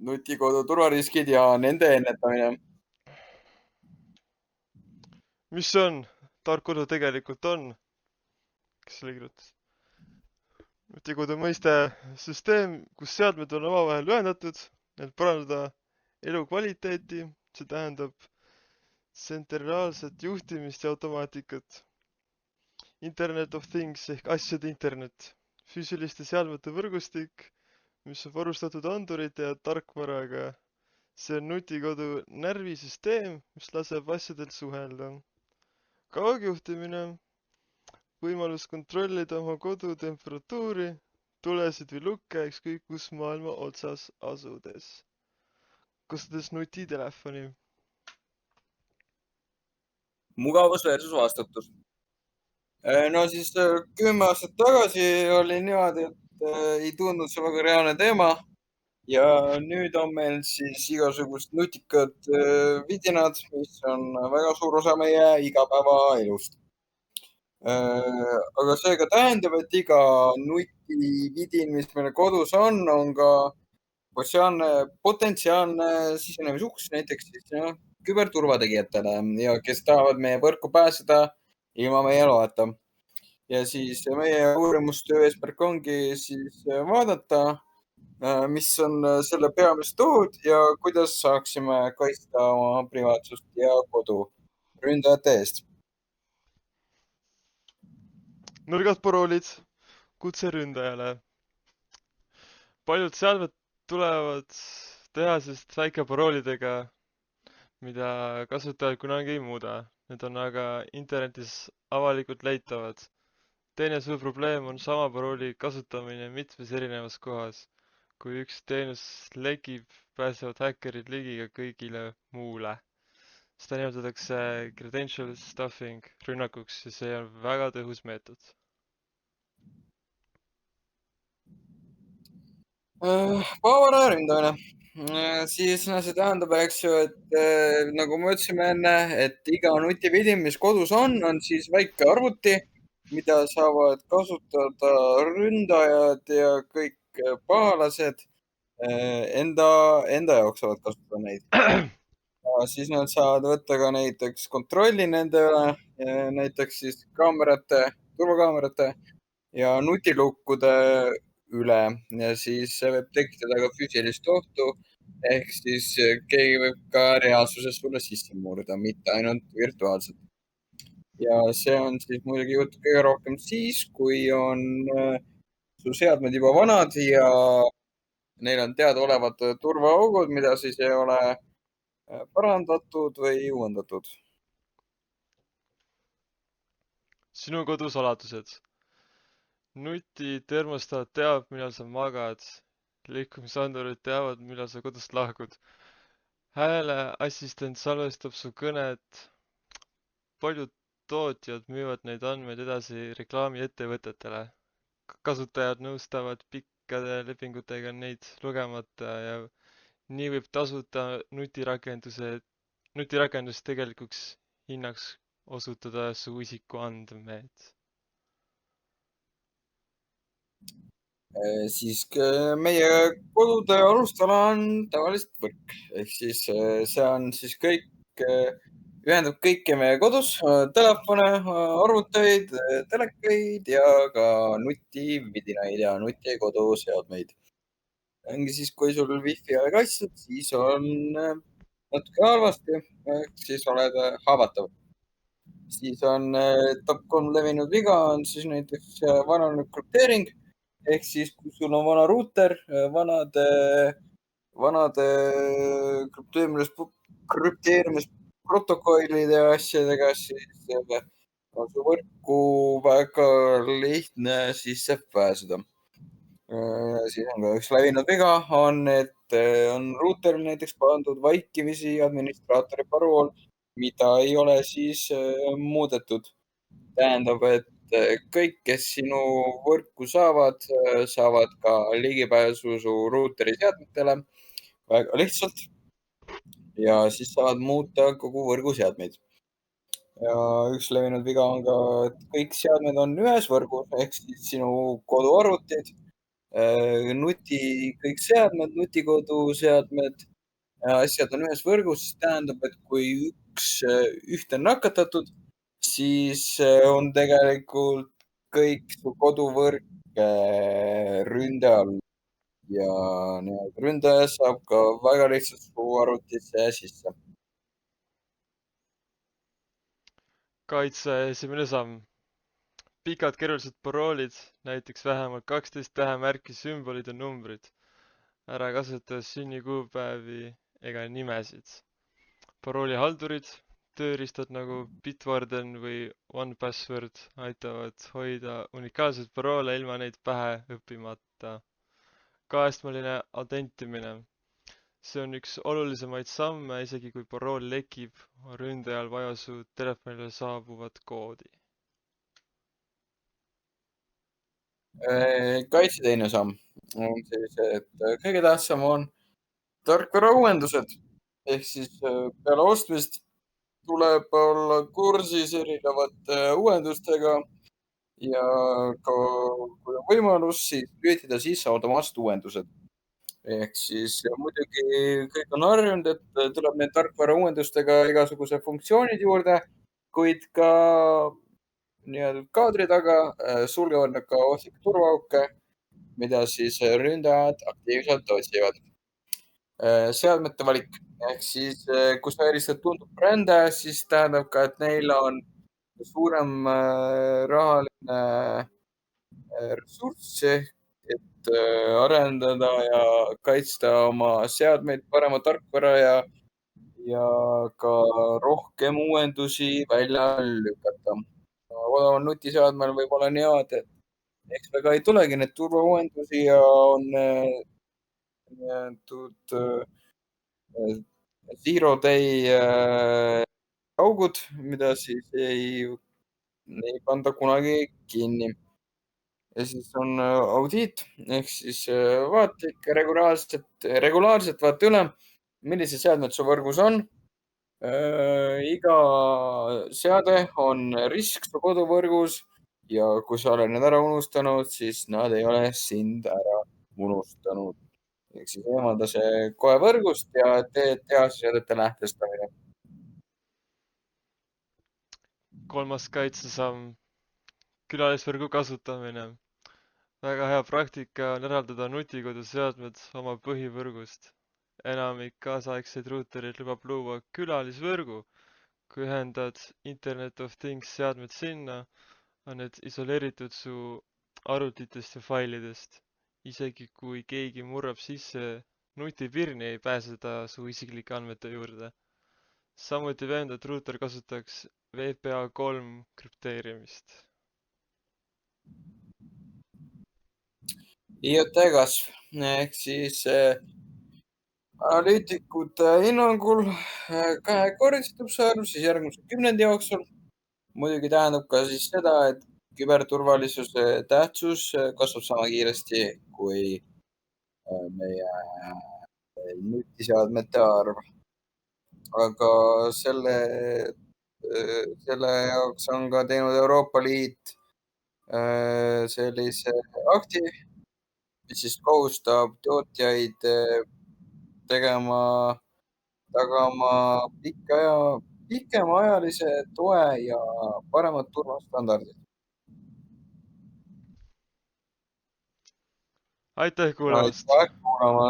nutikodu turvariskid ja nende ennetamine. Mis see on? Tarkkodu tegelikult on? Kes selle kirjutas? Nutikodu mõiste süsteem, kus seadmed on omavahel ühendatud, et parandada elukvaliteeti, see tähendab tsentraalset juhtimist ja automaatikat. Internet of Things ehk asjade internet. Füüsiliste seadmete võrgustik, mis on varustatud andurite ja tarkvaraga. See on nutikodu närvisüsteem, mis laseb asjadel suhelda. Kaugjuhtimine, võimalus kontrollida oma kodu temperatuuri, tulesid või lukke ükskõik kus maailma otsas asudes. Kasutades nutitelefoni. Mugavus versus vastutus. No siis 10 aastat tagasi oli niimoodi, et ei tundnud see väga reaalne teema. Ja nüüd on meil siis igasugused nutikad vidinad, mis on väga suur osa meie igapäevaelust. Aga see ka tähendab, et iga nutividin, mis meil kodus on ka potentsiaalne sisenemisuks näiteks siis küberturvategijatele ja kes tahavad meie võrku pääseda ilma meie loata. Ja siis meie uurimustöö eesmärk ongi siis vaadata, mis on selle peamised ohud ja kuidas saaksime kaitsta oma privaatsust ja kodu ründajate eest. Nõrgad paroolid kutseründajale. Paljud seadmed tulevad tehasest väikeparoolidega, mida kasutajad kunagi ei muuda. Need on aga internetis avalikult leitavad. Teine suur probleem on sama parooli kasutamine mitmes erinevas kohas. Kui üks teenus lekib, pääsevad häkkerid ligi ka kõigile muule. Seda nimetatakse credential stuffing rünnakuks ja see on väga tõhus meetod. Maavara ründamine. Siis see tähendab, eks ju, et nagu me ütlesime enne, et iga nutividin, mis kodus on siis väike arvuti, mida saavad kasutada ründajad ja kõik pahalased enda jaoks saavad kasutada neid. Siis nad saavad võtta ka näiteks kontrolli nende üle, näiteks siis turvakaamerate ja nutilukkude üle ja siis see võib tekitada ka füüsilist ohtu. Ehk siis keegi võib ka reaalsuses sulle sisse murda, mitte ainult virtuaalselt. Ja see on siis muidugi juhtub kõige rohkem siis, kui on su seadmed juba vanad ja neil on teadaolevad turvaaugud, mida siis ei ole parandatud või uuendatud. Sinu kodu saladused. Nutitermostaat teab, millal sa magad. Liikumisandurid teavad, millal sa kodust lahkud. Hääleassistent salvestab su kõnet. Paljud tootjad müüvad neid andmeid edasi reklaamiettevõtetele. Kasutajad nõustavad pikkade lepingutega neid lugemata ja nii võib tasuta nutirakendus tegelikuks hinnaks osutada su isikuandmed. Siis meie kodude alustala on tavaliselt võrk ehk siis see on siis kõik, ühendab kõike meie kodus, telefone, arvuteid, telekaid ja ka nutividinaid ja nutikoduseadmeid. ongi siis, kui sul wifi ei ole kaitstud, siis on natuke halvasti, ehk siis oled haavatav. Siis on top 3 levinud viga on siis näiteks vananenud krüpteering ehk siis, kui sul on vana ruuter, vanade krüpteerimisprotokollide ja asjadega, siis on su võrku väga lihtne sisse pääseda. Siis on ka üks levinud viga on, et on ruuteril näiteks pandud vaikimisi administraatori parool, mida ei ole siis muudetud. Tähendab, et kõik, kes sinu võrku saavad, saavad ka ligipääsu su ruuteri seadmetele väga lihtsalt ja siis saavad muuta kogu võrgu seadmeid. Ja üks levinud viga on ka, et kõik seadmed on ühes võrgus ehk siis sinu koduarvutid kõik seadmed, nutikoduseadmed, asjad on ühes võrgus, siis tähendab, et kui üht on nakatatud, siis on tegelikult kõik su koduvõrk ründe all ja nii-öelda ründaja saab ka väga lihtsalt su arvutisse sisse. kaitse esimene samm. Pikad keerulised paroolid, näiteks vähemalt 12 tähemärki, sümbolid ja numbrid. Ära kasuta sünnikuupäevi ega nimesid. paroolihaldurid, tööriistad nagu Bitwarden või OnePassword aitavad hoida unikaalseid paroole ilma neid pähe õppimata. Kaheastmeline autentimine. See on üks olulisemaid samme, isegi kui parool lekib, on ründajal vaja su telefonile saabuvat koodi. kaitse teine samm on siis, et kõige tähtsam on tarkvarauuendused ehk siis peale ostmist tuleb olla kursis erinevate uuendustega ja ka kui on võimalus, siis lülitada sisse automaatsed uuendused. ehk siis muidugi kõik on harjunud, et tuleb need tarkvarauuendustega igasugused funktsioonid juurde, kuid ka nii-öelda kaadri taga sulgevad nad ka ohtlikke turvaauke, mida siis ründajad aktiivselt otsivad. seadmete valik ehk siis, kui sa helistad tuntud brände, siis tähendab ka, et neil on suurem rahaline ressurss ehk et arendada ja kaitsta oma seadmeid, parema tarkvara ja ka rohkem uuendusi välja lükata. odaval nutiseadmel võib olla niimoodi, et eks väga ei tulegi neid turvauuendusi ja on niinimetatud zero day augud, mida siis ei panda kunagi kinni. ja siis on audiit ehk siis vaata ikka regulaarselt vaata üle, millised seadmed su võrgus on. iga seade on risk su koduvõrgus ja kui sa oled need ära unustanud, siis nad ei ole sind ära unustanud. ehk siis eemalda see kohe võrgust ja tee tehasseadmete lähtestamine. kolmas kaitsesamm, külalisvõrgu kasutamine. väga hea praktika on eraldada nutikoduseadmed oma põhivõrgust. enamik kaasaegseid ruutereid lubab luua külalisvõrgu. kui ühendad Internet of Things seadmed sinna, on need isoleeritud su arvutitest ja failidest. isegi kui keegi murrab sisse nutipirni, ei pääse ta su isiklike andmete juurde. samuti veenda, et ruuter kasutaks WPA3 krüpteerimist. IoT kasv ehk siis analüütikute hinnangul kahekordistub see arv siis järgmise 10 jooksul. muidugi tähendab ka siis seda, et küberturvalisuse tähtsus kasvab sama kiiresti kui meie nutiseadmete arv. aga selle jaoks on ka teinud Euroopa Liit sellise akti, mis siis kohustab tootjaid tagama pikemaajalise toe ja paremad turvastandardid. aitäh kuulamast! aitäh kuulamast!